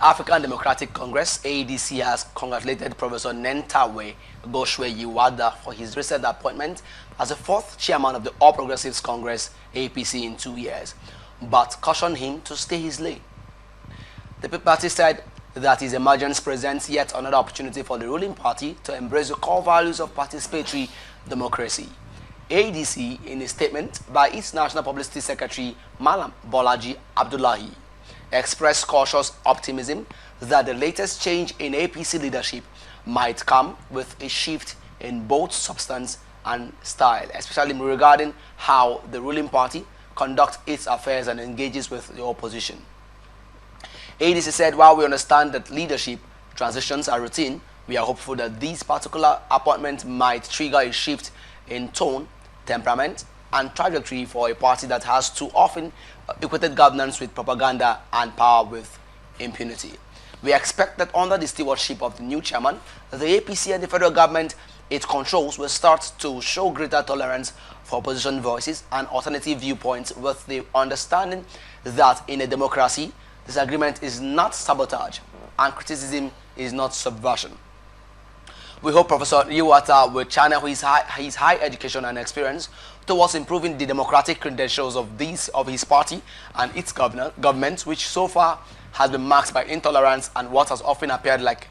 African Democratic Congress, ADC, has congratulated Professor Nentawe Goshwe Yilwatda for his recent appointment as the fourth chairman of the All Progressives Congress, APC, in 2 years, but cautioned him to stay his lane. The party said that his emergence presents yet another opportunity for the ruling party to embrace the core values of participatory democracy. ADC, in a statement by its National Publicity Secretary, Malam Bolaji Abdullahi, expressed cautious optimism that the latest change in APC leadership might come with a shift in both substance and style, especially regarding how the ruling party conducts its affairs and engages with the opposition. ADC said, while we understand that leadership transitions are routine, we are hopeful that these particular appointments might trigger a shift in tone, temperament, and trajectory for a party that has too often equated governance with propaganda and power with impunity. We expect that under the stewardship of the new chairman, the APC and the federal government it controls will start to show greater tolerance for opposition voices and alternative viewpoints, with the understanding that in a democracy, disagreement is not sabotage and criticism is not subversion. We hope Professor Yilwatda will channel his high education and experience towards improving the democratic credentials of his party and its government, which so far has been marked by intolerance and what has often appeared like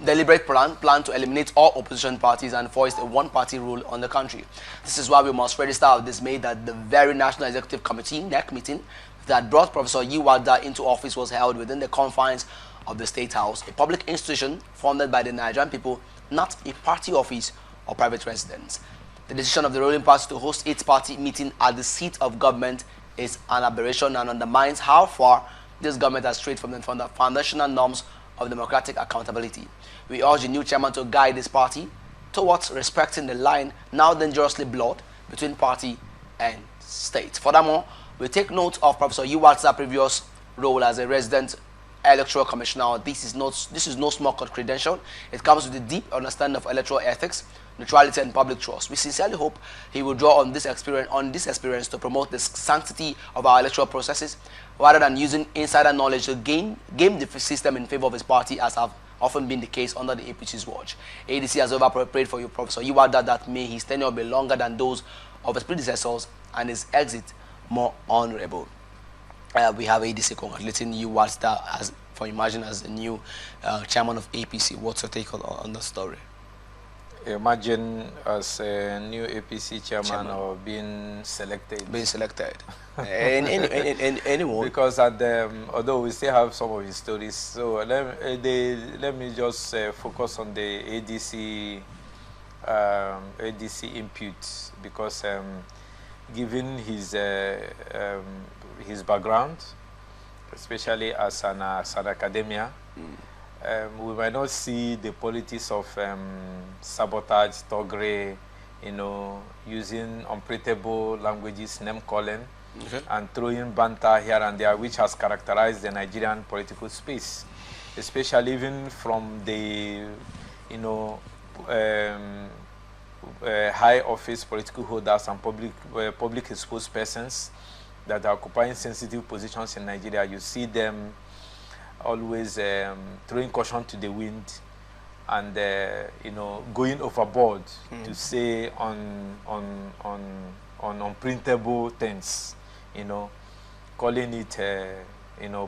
deliberate plan to eliminate all opposition parties and foist a one-party rule on the country. This is why we must register our dismay that the very National Executive Committee NEC meeting that brought Professor Yilwatda into office was held within the confines of the State House, a public institution funded by the Nigerian people, not a party office or private residence. The decision of the ruling party to host its party meeting at the seat of government is an aberration and undermines how far this government has strayed from the foundational norms of democratic accountability. We urge the new chairman to guide this party towards respecting the line now dangerously blurred between party and state. Furthermore, we take note of Professor Yilwatda's previous role as a resident electoral commissioner. This is no small credential. It comes with a deep understanding of electoral ethics, neutrality, and public trust. We sincerely hope he will draw on this experience to promote the sanctity of our electoral processes, rather than using insider knowledge to game the system in favor of his party, as have often been the case under the APC's watch. ADC has prayed for you, Professor Yilwatda, that may his tenure be longer than those of his predecessors and his exit more honorable. We have ADC congratulating Yilwatda for emerging as the new chairman of APC. What's your take on the story? Imagine as a new APC chairman or being selected. Anyone. Because although we still have some of his stories, so let me just focus on the ADC input, because given his background, especially as an academia, we might not see the politics of sabotage, thuggery, using unprintable languages, name calling, and throwing banter here and there, which has characterized the Nigerian political space, especially even from the high office political holders and public exposed persons that are occupying sensitive positions in Nigeria. You see them always throwing caution to the wind and going overboard to say on unprintable things, calling it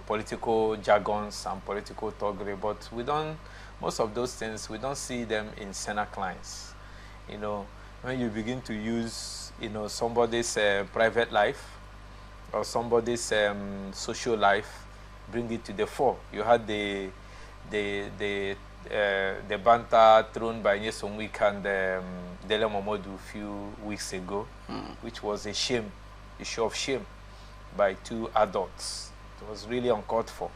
political jargons and political thuggery. But most of those things we don't see them in Senate clients. When you begin to use somebody's private life or somebody's social life, bring it to the fore. You had the banter thrown by Nyesom Week and Dele Momodu a few weeks ago, which was a show of shame by two adults. It was really uncalled for,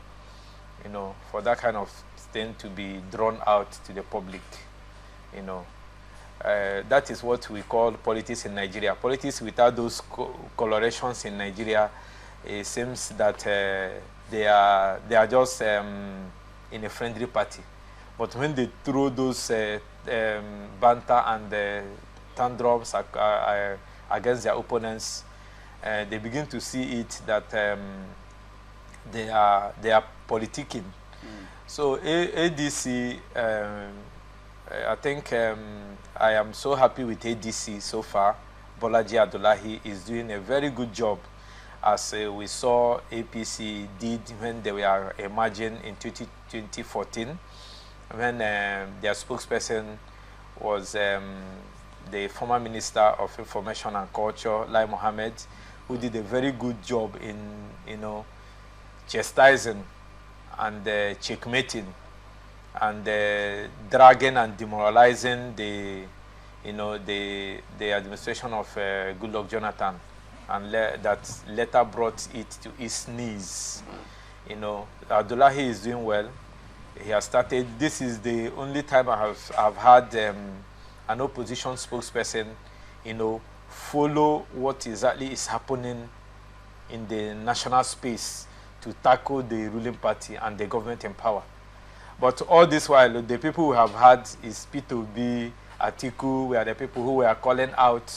for that kind of thing to be drawn out to the public. That is what we call politics in Nigeria. Politics without those colorations in Nigeria, it seems that they are just in a friendly party. But when they throw those banter and tantrums against their opponents, they begin to see it that they are politicking So ADC, I think I am so happy with ADC so far. Bolaji Abdullahi is doing a very good job, as we saw APC did when they were emerging in 2014, when their spokesperson was the former Minister of Information and Culture, Lai Mohammed, who did a very good job in, chastising and checkmating and dragging and demoralizing the administration of Goodluck Jonathan, and that later brought it to its knees. Abdullahi is doing well. He has started. This is the only time I've had an opposition spokesperson, follow what exactly is happening in the national space to tackle the ruling party and the government in power. But all this while, the people who have had is P2B, Atiku, were the people who were calling out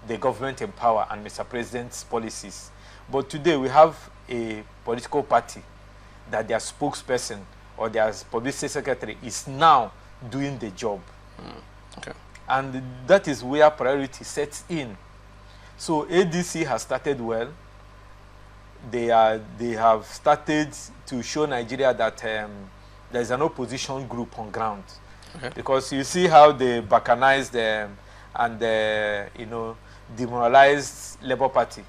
the government in power and Mr. President's policies. But today we have a political party that their spokesperson or their publicity secretary is now doing the job. Okay. And that is where priority sets in. So ADC has started well. They have started to show Nigeria that there is an opposition group on ground. Okay. Because you see how they balkanized and demoralized Labour Party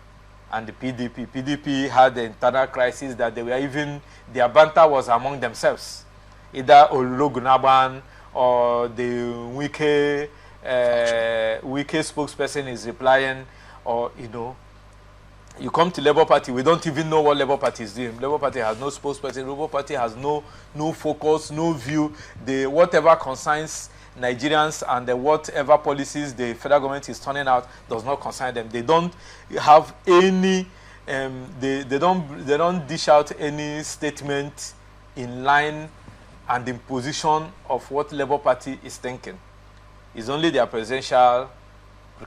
and the PDP. PDP had the internal crisis that they were even, their banter was among themselves. Either Ologunaban or the Wike spokesperson is replying, or you come to Labour Party, we don't even know what Labour Party is doing. Labour Party has no spokesperson. Labour Party has no focus, no view. Whatever concerns Nigerians and whatever policies the federal government is turning out does not concern them. They don't have any. They don't dish out any statement in line and in position of what Labour Party is thinking. It's only their presidential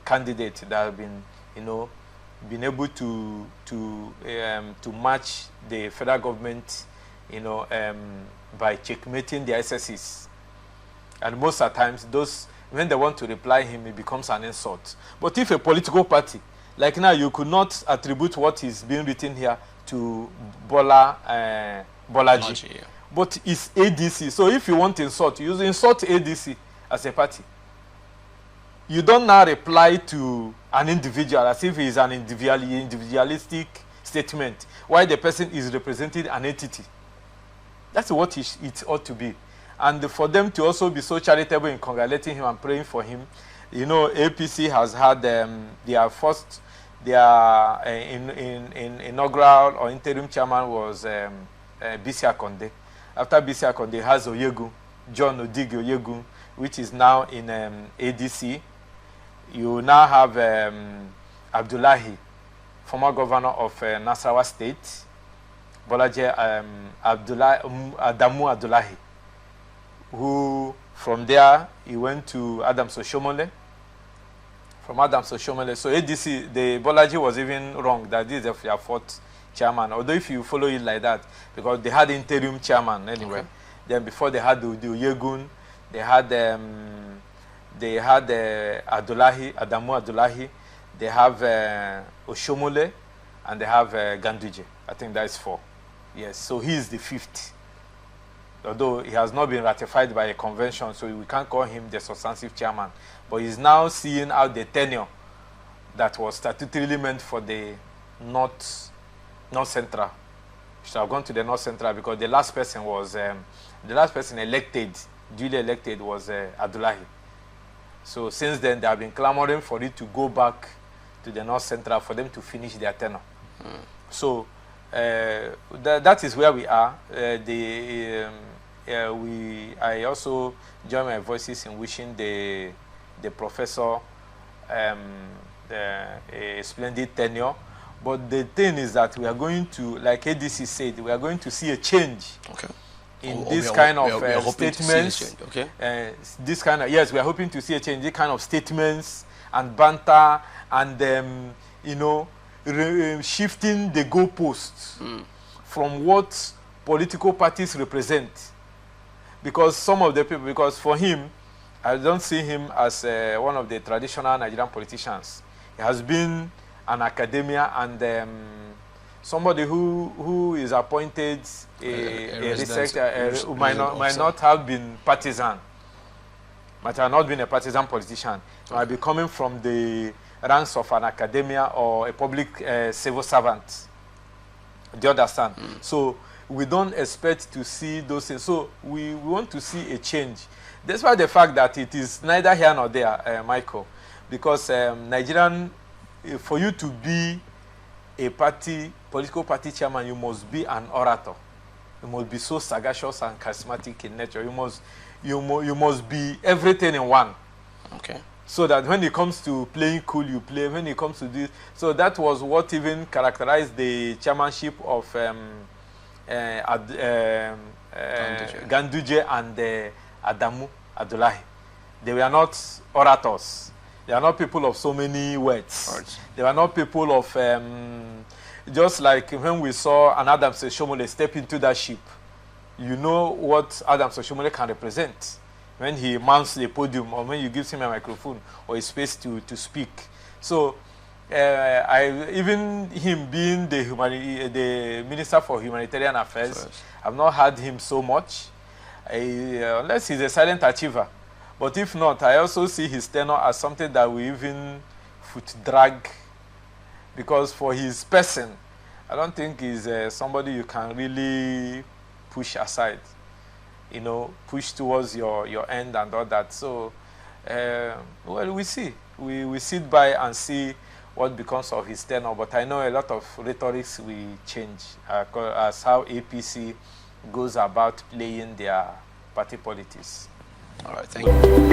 candidate that have been, been able to match the federal government, by checkmating the SSEs. And most of the times, when they want to reply him, it becomes an insult. But if a political party, like now, you could not attribute what is being written here to Bolaji. Yeah. But it's ADC. So if you want to insult, you insult ADC as a party. You don't now reply to an individual as if it's an individualistic statement, while the person is representing an entity. That's what it ought to be. And for them to also be so charitable in congratulating him and praying for him, APC has had their inaugural or interim chairman was BC Akonde. After BC Akonde has Oyegu, John Odigi Oyegu, which is now in ADC. You now have Abdullahi, former governor of Nasarawa State, Bolaji Adamu Abdullahi, who from there he went to Adams Oshomole. From Adams Oshomole, so ADC, the Bolaji was even wrong that this is their fourth chairman. Although if you follow it like that, because they had interim chairman anyway. Okay. Then before they had the Yegun, they had Adamu Abdullahi, they have Oshomole, and they have Ganduje. I think that is 4. Yes, so he is the 5th. Although he has not been ratified by a convention, so we can't call him the substantive chairman. But he's now seeing out the tenure that was statutorily meant for the North Central. Should have gone to the North Central because the last person was duly elected was Abdullahi. So since then, they have been clamoring for it to go back to the North Central for them to finish their tenure. So that is where we are. I also join my voices in wishing the professor a splendid tenure. But the thing is that we are going to, like ADC said, we are going to see a change. Okay. In this kind of statements, okay. This kind of, yes, we are hoping to see a change. This kind of statements and banter and shifting the goalposts from what political parties represent because some of the people, because for him, I don't see him as one of the traditional Nigerian politicians. He has been an academia and somebody who is appointed a researcher who might not have been partisan, might have not been a partisan politician. He might be coming from the ranks of an academia or a public civil servant. Do you understand? So we don't expect to see those things. So we want to see a change. Despite the fact that it is neither here nor there, Michael, because Nigerian, for you to be a political party chairman, you must be an orator. You must be so sagacious and charismatic in nature. You must be everything in one. Okay. So that when it comes to playing cool, you play. When it comes to this, so that was what even characterized the chairmanship of Ganduje and Adamu Abdullahi. They were not orators. They are not people of so many words. They were not people of just like when we saw an Adams Oshomole step into that ship. You know what Adams Oshomole can represent when he mounts the podium or when you give him a microphone or a space to speak. So even him being the Minister for Humanitarian Affairs, I've not heard him so much, unless he's a silent achiever. But if not, I also see his tenure as something that we even foot drag, because for his person, I don't think he's somebody you can really push aside, you know, push towards your end and all that. So, well, we see. We sit by and see what becomes of his tenure. But I know a lot of rhetorics will change as how APC goes about playing their party politics. All right, thank you.